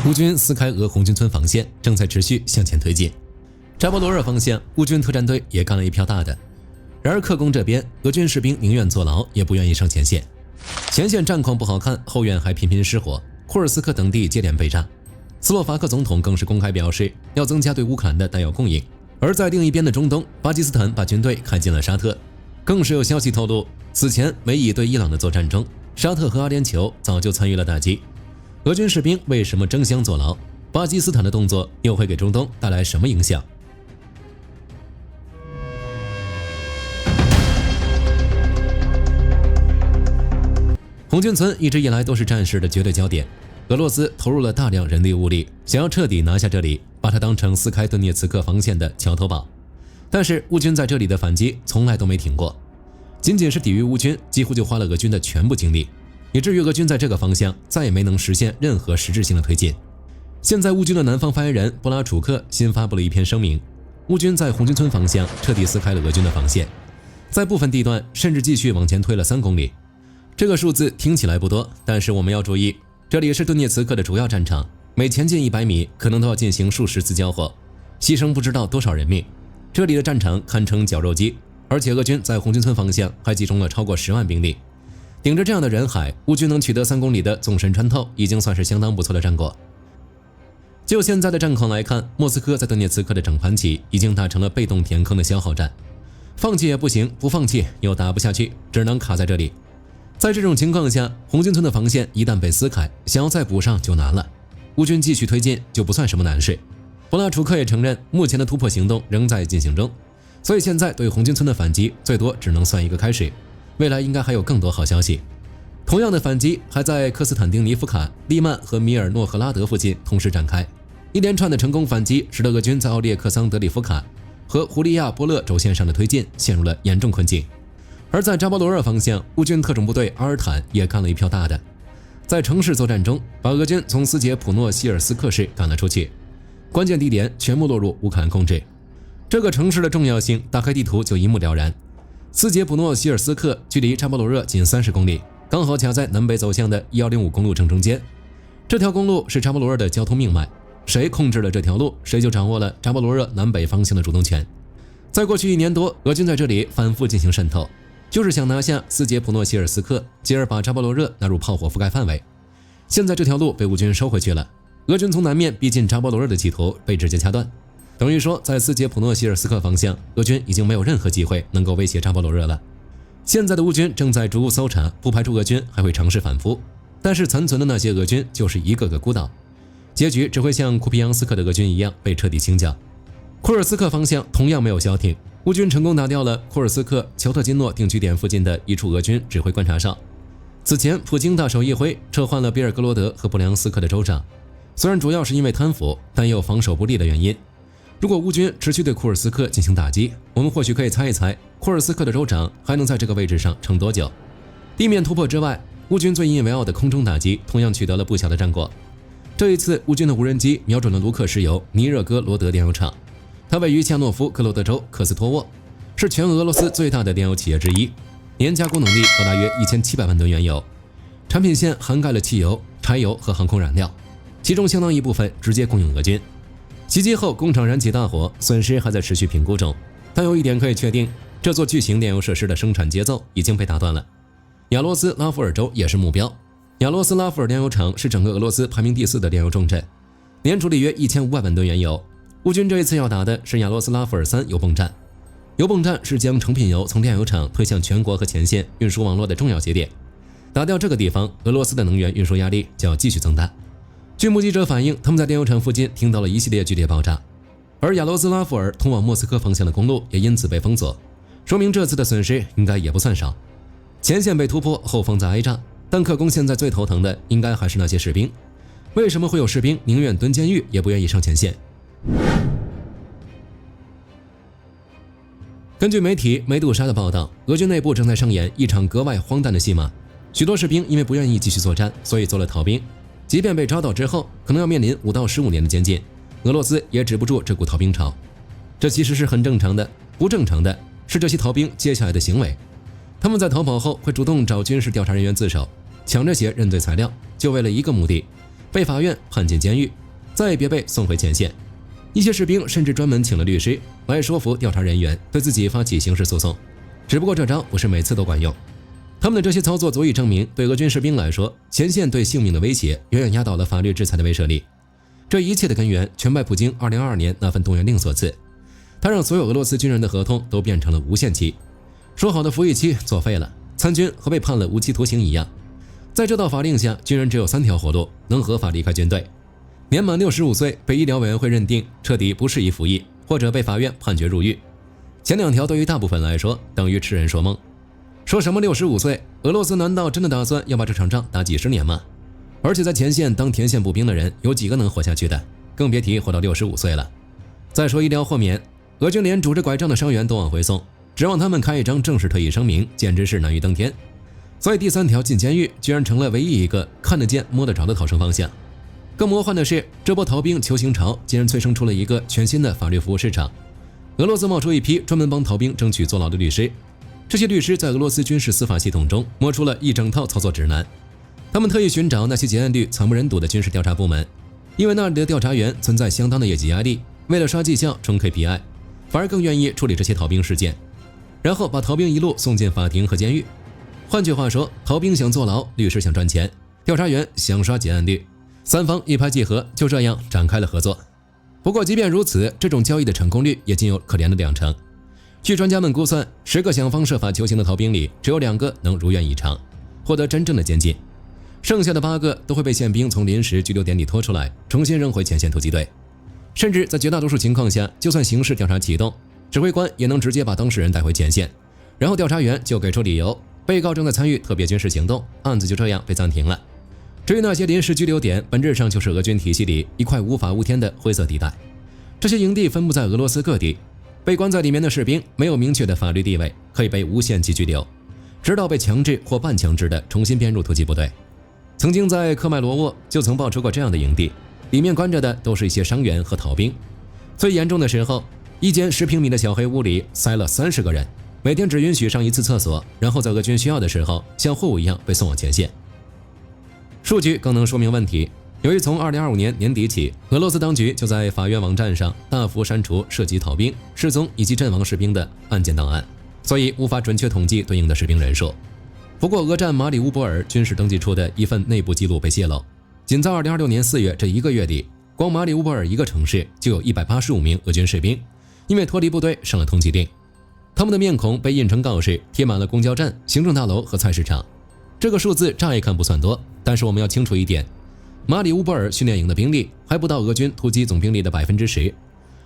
乌军撕开俄红军村防线，正在持续向前推进。扎波罗热方向，乌军特战队也干了一票大的。然而克宫这边，俄军士兵宁愿坐牢，也不愿意上前线。前线战况不好看，后院还频频失火，库尔斯克等地接连被炸。斯洛伐克总统更是公开表示，要增加对乌克兰的弹药供应。而在另一边的中东，巴基斯坦把军队开进了沙特，更是有消息透露，此前美以对伊朗的作战中，沙特和阿联酋早就参与了打击。俄军士兵为什么争相坐牢？巴基斯坦的动作又会给中东带来什么影响？红军村一直以来都是战事的绝对焦点，俄罗斯投入了大量人力物力，想要彻底拿下这里，把它当成撕开顿涅茨克防线的桥头堡。但是乌军在这里的反击从来都没停过，仅仅是抵御乌军，几乎就花了俄军的全部精力，以至于俄军在这个方向再也没能实现任何实质性的推进。现在乌军的南方发言人布拉楚克新发布了一篇声明，乌军在红军村方向彻底撕开了俄军的防线，在部分地段甚至继续往前推了3公里。这个数字听起来不多，但是我们要注意，这里是顿涅茨克的主要战场，每前进100米可能都要进行数十次交火，牺牲不知道多少人命。这里的战场堪称绞肉机，而且俄军在红军村方向还集中了超过10万兵力。顶着这样的人海，乌军能取得3公里的纵深穿透，已经算是相当不错的战果。就现在的战况来看，莫斯科在顿涅茨克的整盘棋已经打成了被动填坑的消耗战，放弃也不行，不放弃又打不下去，只能卡在这里。在这种情况下，红军村的防线一旦被撕开，想要再补上就难了。乌军继续推进就不算什么难事。布拉楚克也承认，目前的突破行动仍在进行中，所以现在对红军村的反击最多只能算一个开始，未来应该还有更多好消息。同样的反击还在科斯坦丁尼夫卡、利曼和米尔诺赫拉德附近同时展开，一连串的成功反击使得俄军在奥列克桑德里夫卡和胡利亚波勒轴线上的推进陷入了严重困境。而在扎波罗热方向，乌军特种部队阿尔坦也干了一票大的，在城市作战中把俄军从斯捷普诺希尔斯克市赶了出去，关键地点全部落入乌克兰控制。这个城市的重要性打开地图就一目了然。斯捷普诺希尔斯克距离扎波罗热仅30公里，刚好卡在南北走向的1105公路正中间。这条公路是扎波罗热的交通命脉，谁控制了这条路，谁就掌握了扎波罗热南北方向的主动权。在过去1年多，俄军在这里反复进行渗透，就是想拿下斯捷普诺希尔斯克，继而把扎波罗热纳入炮火覆盖范围。现在这条路被乌军收回去了，俄军从南面逼近扎波罗热的企图被直接掐断，等于说在斯捷普诺希尔斯克方向，俄军已经没有任何机会能够威胁扎波罗热了。现在的乌军正在逐步搜查，不排除俄军还会尝试反扑，但是残存的那些俄军就是一个个孤岛，结局只会像库皮扬斯克的俄军一样被彻底清剿。库尔斯克方向同样没有消停，乌军成功拿掉了库尔斯克乔特金诺定居点附近的一处俄军指挥观察哨。此前普京大手一挥，撤换了比尔格罗德和布良斯克的州长，虽然主要是因为贪腐，但也有防守不利的原因。如果乌军持续对库尔斯克进行打击，我们或许可以猜一猜库尔斯克的州长还能在这个位置上撑多久。地面突破之外，乌军最引以为傲的空中打击同样取得了不小的战果。这一次乌军的无人机瞄准了卢克石油尼热戈罗德炼油厂，它位于恰诺夫克罗德州科斯托沃，是全俄罗斯最大的炼油企业之一，年加工能力高达约1700万吨原油，产品线涵盖了汽油、柴油和航空燃料，其中相当一部分直接供应俄军。袭击后工厂燃起大火，损失还在持续评估中，但有一点可以确定，这座巨型炼油设施的生产节奏已经被打断了。亚罗斯拉夫尔州也是目标，亚罗斯拉夫尔炼油厂是整个俄罗斯排名第4的炼油重镇，年处理约1500万吨原油。乌军这一次要打的是亚罗斯拉夫尔3油泵站，油泵站是将成品油从炼油厂推向全国和前线运输网络的重要节点，打掉这个地方，俄罗斯的能源运输压力就要继续增大。据目击者反映，他们在炼油厂附近听到了一系列剧烈爆炸，而亚罗斯拉夫尔通往莫斯科方向的公路也因此被封锁，说明这次的损失应该也不算少。前线被突破，后方在挨炸，但克宫现在最头疼的应该还是那些士兵。为什么会有士兵宁愿蹲监狱也不愿意上前线？根据媒体梅杜莎的报道，俄军内部正在上演一场格外荒诞的戏码，许多士兵因为不愿意继续作战，所以做了逃兵，即便被抓到之后，可能要面临5到15年的监禁，俄罗斯也止不住这股逃兵潮。这其实是很正常的，不正常的是这些逃兵接下来的行为。他们在逃跑后会主动找军事调查人员自首，抢着写认罪材料，就为了一个目的，被法院判进监狱，再别被送回前线。一些士兵甚至专门请了律师来说服调查人员对自己发起刑事诉讼，只不过这招不是每次都管用。他们的这些操作足以证明，对俄军士兵来说，前线对性命的威胁远远压倒了法律制裁的威慑力。这一切的根源全拜普京2022年那份动员令所赐，他让所有俄罗斯军人的合同都变成了无限期，说好的服役期作废了，参军和被判了无期徒刑一样。在这道法令下，军人只有3条活路能合法离开军队：年满65岁被医疗委员会认定彻底不适宜服役，或者被法院判决入狱。前2条对于大部分来说等于痴人说梦。说什么65岁，俄罗斯难道真的打算要把这场仗打几10年吗？而且在前线当前线步兵的人有几个能活下去的，更别提活到65岁了。再说医疗豁免，俄军连拄着拐杖的伤员都往回送，指望他们开一张正式退役声明，简直是难于登天。所以第3条进监狱居然成了唯一一个看得见摸得着的逃生方向。更魔幻的是，这波逃兵求刑潮竟然催生出了一个全新的法律服务市场。俄罗斯冒出一批专门帮逃兵争取坐牢的律师，这些律师在俄罗斯军事司法系统中摸出了一整套操作指南。他们特意寻找那些结案率惨不忍睹的军事调查部门，因为那里的调查员存在相当的业绩压力，为了刷绩效冲 KPI， 反而更愿意处理这些逃兵事件，然后把逃兵一路送进法庭和监狱。换句话说，逃兵想坐牢，律师想赚钱，调查员想刷结案率，3方一拍即合，就这样展开了合作。不过即便如此，这种交易的成功率也仅有可怜的2成。据专家们估算，10个想方设法求刑的逃兵里，只有2个能如愿以偿，获得真正的监禁，剩下的8个都会被宪兵从临时拘留点里拖出来，重新扔回前线突击队。甚至在绝大多数情况下，就算刑事调查启动，指挥官也能直接把当事人带回前线，然后调查员就给出理由，被告正在参与特别军事行动，案子就这样被暂停了。至于那些临时拘留点，本质上就是俄军体系里一块无法无天的灰色地带。这些营地分布在俄罗斯各地，被关在里面的士兵没有明确的法律地位，可以被无限期拘留，直到被强制或半强制的重新编入突击部队。曾经在科迈罗沃就曾爆出过这样的营地，里面关着的都是一些伤员和逃兵。最严重的时候，一间10平米的小黑屋里塞了30个人，每天只允许上1次厕所，然后在俄军需要的时候像货物一样被送往前线。数据更能说明问题。由于从2025年年底起，俄罗斯当局就在法院网站上大幅删除涉及逃兵、失踪以及阵亡士兵的案件档案，所以无法准确统计对应的士兵人数。不过，俄战马里乌波尔军事登记处的一份内部记录被泄露，仅在2026年4月这1个月里，光马里乌波尔一个城市就有185名俄军士兵因为脱离部队上了通缉令，他们的面孔被印成告示，贴满了公交站、行政大楼和菜市场。这个数字乍一看不算多，但是我们要清楚一点，马里乌波尔训练营的兵力还不到俄军突击总兵力的10%，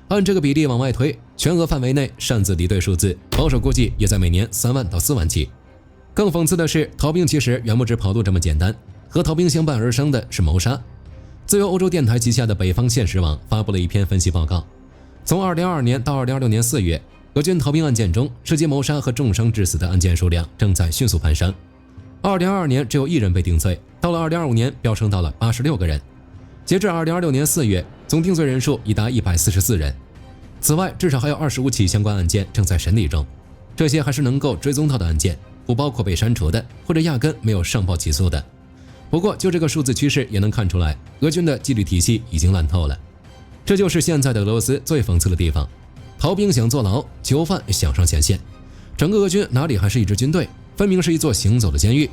按这个比例往外推，全俄范围内擅自离队数字保守估计也在每年3万到4万起。更讽刺的是，逃兵其实远不止跑路这么简单，和逃兵相伴而生的是谋杀。自由欧洲电台旗下的北方现实网发布了一篇分析报告，从2022年到2026年4月，俄军逃兵案件中涉及谋杀和重伤致死的案件数量正在迅速攀升。2022年只有1人被定罪，到了2025年飙升到了86个人。截至2026年4月，总定罪人数已达144人。此外，至少还有25起相关案件正在审理中，这些还是能够追踪到的案件，不包括被删除的或者压根没有上报起诉的。不过，就这个数字趋势也能看出来，俄军的纪律体系已经烂透了。这就是现在的俄罗斯最讽刺的地方：逃兵想坐牢，囚犯想上前线，整个俄军哪里还是一支军队，分明是一座行走的监狱。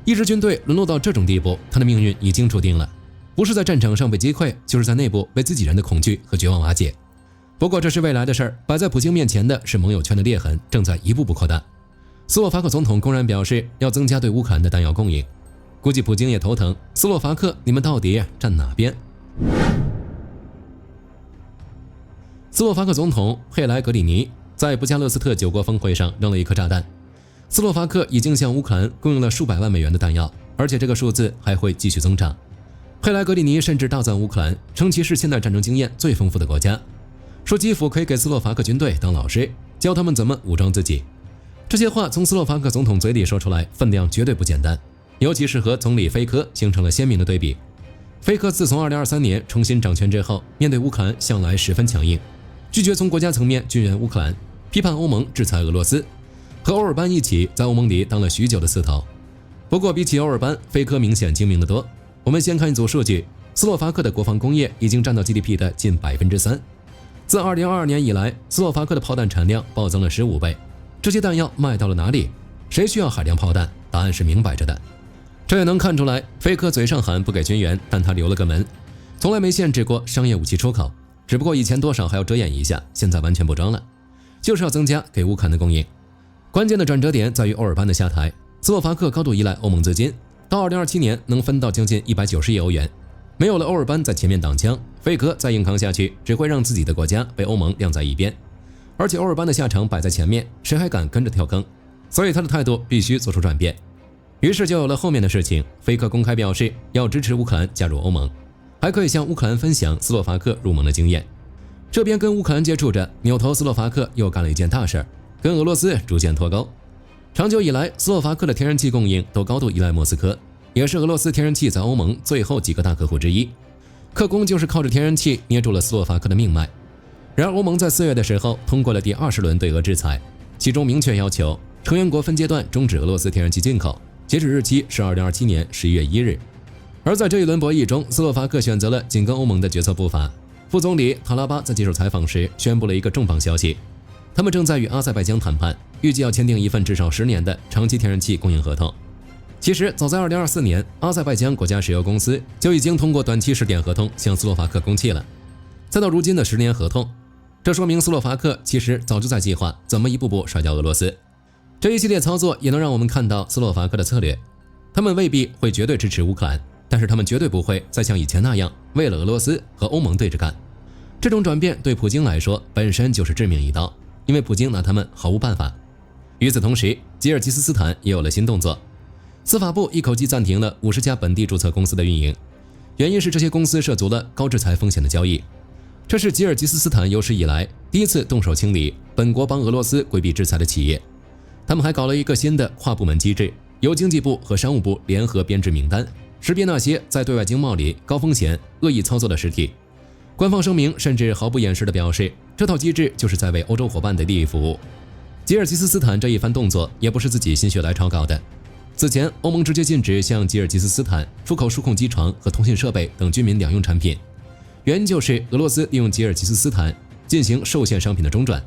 一支军队沦落到这种地步，他的命运已经注定了，不是在战场上被击溃，就是在内部被自己人的恐惧和绝望瓦解。不过这是未来的事儿，摆在普京面前的是盟友圈的裂痕正在一步步扩大。斯洛伐克总统公然表示要增加对乌克兰的弹药供应，估计普京也头疼，斯洛伐克你们到底站哪边？斯洛伐克总统佩莱格里尼在布加勒斯特9国峰会上扔了一颗炸弹，斯洛伐克已经向乌克兰供应了数百万美元的弹药，而且这个数字还会继续增长。佩莱格里尼甚至大赞乌克兰，称其是现代战争经验最丰富的国家，说基辅可以给斯洛伐克军队当老师，教他们怎么武装自己。这些话从斯洛伐克总统嘴里说出来，分量绝对不简单，尤其是和总理菲科形成了鲜明的对比。菲科自从2023年重新掌权之后，面对乌克兰向来十分强硬，拒绝从国家层面军援乌克兰，批判欧盟制裁俄罗斯，和欧尔班一起在欧盟里当了许久的刺头。不过比起欧尔班，菲科明显精明得多。我们先看一组数据，斯洛伐克的国防工业已经占到 GDP 的近3%。自2022年以来，斯洛伐克的炮弹产量暴增了15倍。这些弹药卖到了哪里？谁需要海量炮弹？答案是明摆着的。这也能看出来，菲科嘴上喊不给军援，但他留了个门，从来没限制过商业武器出口，只不过以前多少还要遮掩一下，现在完全不装了，就是要增加给乌克兰的供应。关键的转折点在于欧尔班的下台，斯洛伐克高度依赖欧盟资金，到2027年能分到将近190亿欧元。没有了欧尔班在前面挡枪，菲科再硬扛下去，只会让自己的国家被欧盟晾在一边。而且欧尔班的下场摆在前面，谁还敢跟着跳坑？所以他的态度必须做出转变。于是就有了后面的事情，菲科公开表示要支持乌克兰加入欧盟，还可以向乌克兰分享斯洛伐克入盟的经验。这边跟乌克兰接触着，扭头斯洛伐克又干了一件大事，跟俄罗斯逐渐脱钩。长久以来，斯洛伐克的天然气供应都高度依赖莫斯科，也是俄罗斯天然气在欧盟最后几个大客户之一。克宫就是靠着天然气捏住了斯洛伐克的命脉。然而欧盟在4月的时候通过了第20轮对俄制裁，其中明确要求成员国分阶段终止俄罗斯天然气进口，截止日期是2027年11月1日。而在这一轮博弈中，斯洛伐克选择了紧跟欧盟的决策步伐。副总理塔拉巴在接受采访时宣布了一个重磅消息，他们正在与阿塞拜疆谈判，预计要签订一份至少10年的长期天然气供应合同。其实早在2024年，阿塞拜疆国家石油公司就已经通过短期试点合同向斯洛伐克供气了，再到如今的10年合同，这说明斯洛伐克其实早就在计划怎么一步步甩掉俄罗斯。这一系列操作也能让我们看到斯洛伐克的策略，他们未必会绝对支持乌克兰，但是他们绝对不会再像以前那样为了俄罗斯和欧盟对着干。这种转变对普京来说本身就是致命一刀，因为普京拿他们毫无办法。与此同时，吉尔吉斯斯坦也有了新动作，司法部一口气暂停了50家本地注册公司的运营，原因是这些公司涉足了高制裁风险的交易。这是吉尔吉斯斯坦有史以来第一次动手清理本国帮俄罗斯规避制裁的企业。他们还搞了一个新的跨部门机制，由经济部和商务部联合编制名单，识别那些在对外经贸里高风险恶意操作的实体。官方声明甚至毫不掩饰地表示，这套机制就是在为欧洲伙伴的利益服务。吉尔吉斯斯坦这一番动作也不是自己心血来潮搞的，此前欧盟直接禁止向吉尔吉斯斯坦出口数控机床和通信设备等军民两用产品，原因就是俄罗斯利用吉尔吉斯斯坦进行受限商品的中转，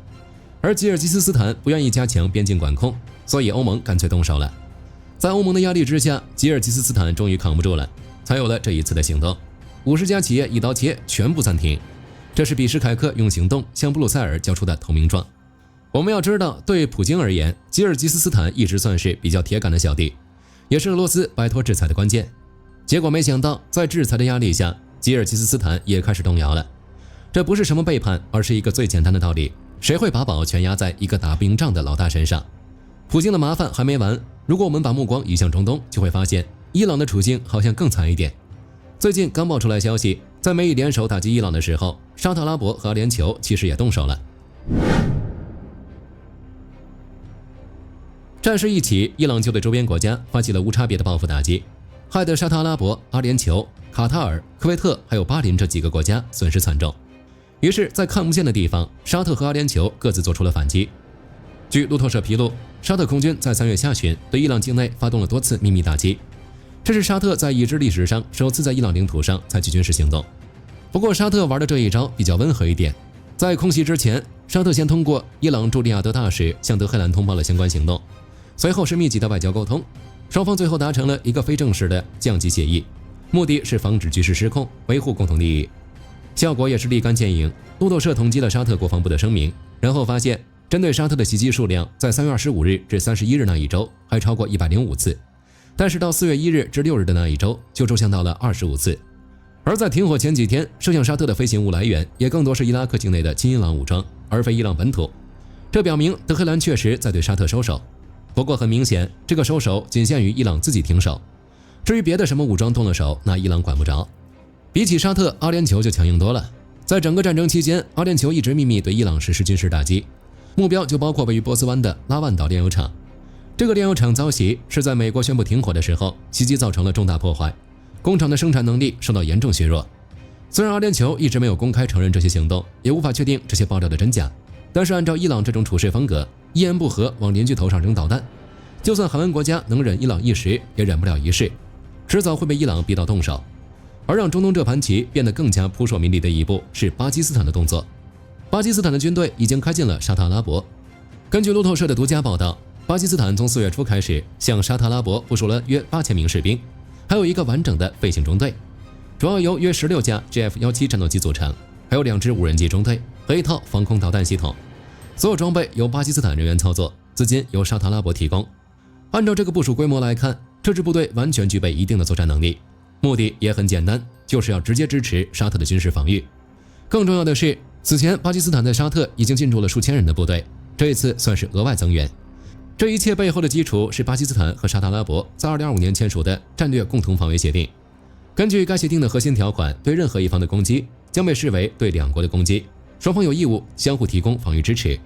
而吉尔吉斯斯坦不愿意加强边境管控，所以欧盟干脆动手了。在欧盟的压力之下，吉尔吉斯斯坦终于扛不住了，才有了这一次的行动。50家企业一刀切，全部暂停。这是比什凯克用行动向布鲁塞尔交出的投名状。我们要知道，对普京而言，吉尔吉斯斯坦一直算是比较铁杆的小弟，也是俄罗斯摆脱制裁的关键。结果没想到，在制裁的压力下，吉尔吉斯斯坦也开始动摇了。这不是什么背叛，而是一个最简单的道理：谁会把宝全压在一个打不赢仗的老大身上？普京的麻烦还没完，如果我们把目光移向中东，就会发现伊朗的处境好像更惨一点。最近刚爆出来消息，在美以联手打击伊朗的时候，沙特阿拉伯和阿联酋其实也动手了。战事一起，伊朗就对周边国家发起了无差别的报复打击，害得沙特阿拉伯、阿联酋、卡塔尔、科威特还有巴林这几个国家损失惨重。于是，在看不见的地方，沙特和阿联酋各自做出了反击。据路透社披露，沙特空军在3月下旬对伊朗境内发动了多次秘密打击，这是沙特在已知历史上首次在伊朗领土上采取军事行动。不过，沙特玩的这一招比较温和一点，在空袭之前，沙特先通过伊朗驻利雅得大使向德黑兰通报了相关行动，随后是密集的外交沟通，双方最后达成了一个非正式的降级协议，目的是防止局势失控，维护共同利益。效果也是立竿见影。路透社统计了沙特国防部的声明，然后发现针对沙特的袭击数量在3月25日至31日那一周还超过105次，但是到4月1日至6日的那一周就骤降到了25次。而在停火前几天，射向沙特的飞行物来源也更多是伊拉克境内的亲伊朗武装，而非伊朗本土。这表明德黑兰确实在对沙特收手，不过很明显，这个收手仅限于伊朗自己停手，至于别的什么武装动了手，那伊朗管不着。比起沙特，阿联酋就强硬多了。在整个战争期间，阿联酋一直秘密对伊朗实施军事打击，目标就包括位于波斯湾的拉万岛炼油厂。这个炼油厂遭袭是在美国宣布停火的时候，袭击造成了重大破坏，工厂的生产能力受到严重削弱。虽然阿联酋一直没有公开承认这些行动，也无法确定这些爆料的真假，但是按照伊朗这种处事风格，一言不合往邻居头上扔导弹，就算海湾国家能忍伊朗一时，也忍不了一世，迟早会被伊朗逼到动手。而让中东这盘棋变得更加扑朔迷离的一步是巴基斯坦的动作。巴基斯坦的军队已经开进了沙特阿拉伯。根据路透社的独家报道，巴基斯坦从4月初开始向沙特阿拉伯部署了约8000名士兵，还有一个完整的飞行中队，主要由约16架 JF-17战斗机组成，还有2支无人机中队和一套防空导弹系统。所有装备由巴基斯坦人员操作，资金由沙特阿拉伯提供。按照这个部署规模来看，这支部队完全具备一定的作战能力，目的也很简单，就是要直接支持沙特的军事防御。更重要的是，此前巴基斯坦在沙特已经进驻了数千人的部队，这一次算是额外增援。这一切背后的基础是巴基斯坦和沙特阿拉伯在2025年签署的战略共同防卫协定。根据该协定的核心条款，对任何一方的攻击将被视为对两国的攻击，双方有义务相互提供防御支持。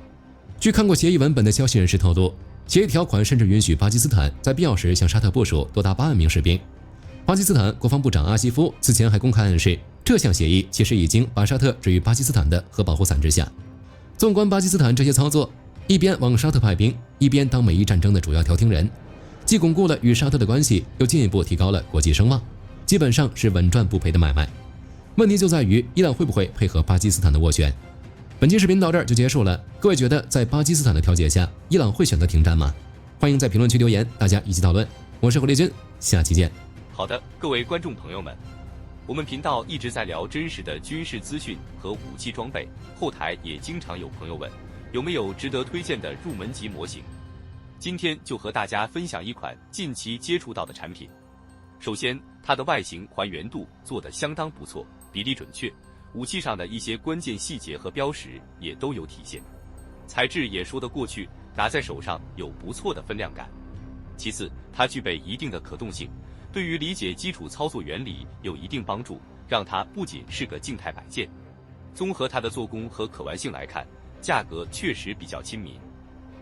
据看过协议文本的消息人士透露，协议条款甚至允许巴基斯坦在必要时向沙特部署多达8万名士兵。巴基斯坦国防部长阿西夫此前还公开暗示，这项协议其实已经把沙特置于巴基斯坦的核保护伞之下。纵观巴基斯坦这些操作，一边往沙特派兵，一边当美伊战争的主要调停人，既巩固了与沙特的关系，又进一步提高了国际声望，基本上是稳赚不赔的买卖。问题就在于伊朗会不会配合巴基斯坦的斡旋。本期视频到这儿就结束了，各位觉得在巴基斯坦的调解下，伊朗会选择停战吗？欢迎在评论区留言，大家一起讨论。我是火力军，下期见。好的，各位观众朋友们，我们频道一直在聊真实的军事资讯和武器装备，后台也经常有朋友问，有没有值得推荐的入门级模型？今天就和大家分享一款近期接触到的产品。首先，它的外形还原度做得相当不错，比例准确，武器上的一些关键细节和标识也都有体现，材质也说得过去，拿在手上有不错的分量感。其次，它具备一定的可动性，对于理解基础操作原理有一定帮助，让它不仅是个静态摆件。综合它的做工和可玩性来看，价格确实比较亲民。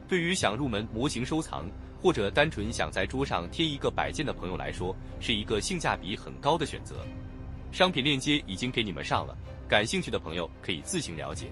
对于想入门模型收藏，或者单纯想在桌上贴一个摆件的朋友来说，是一个性价比很高的选择。商品链接已经给你们上了，感兴趣的朋友可以自行了解。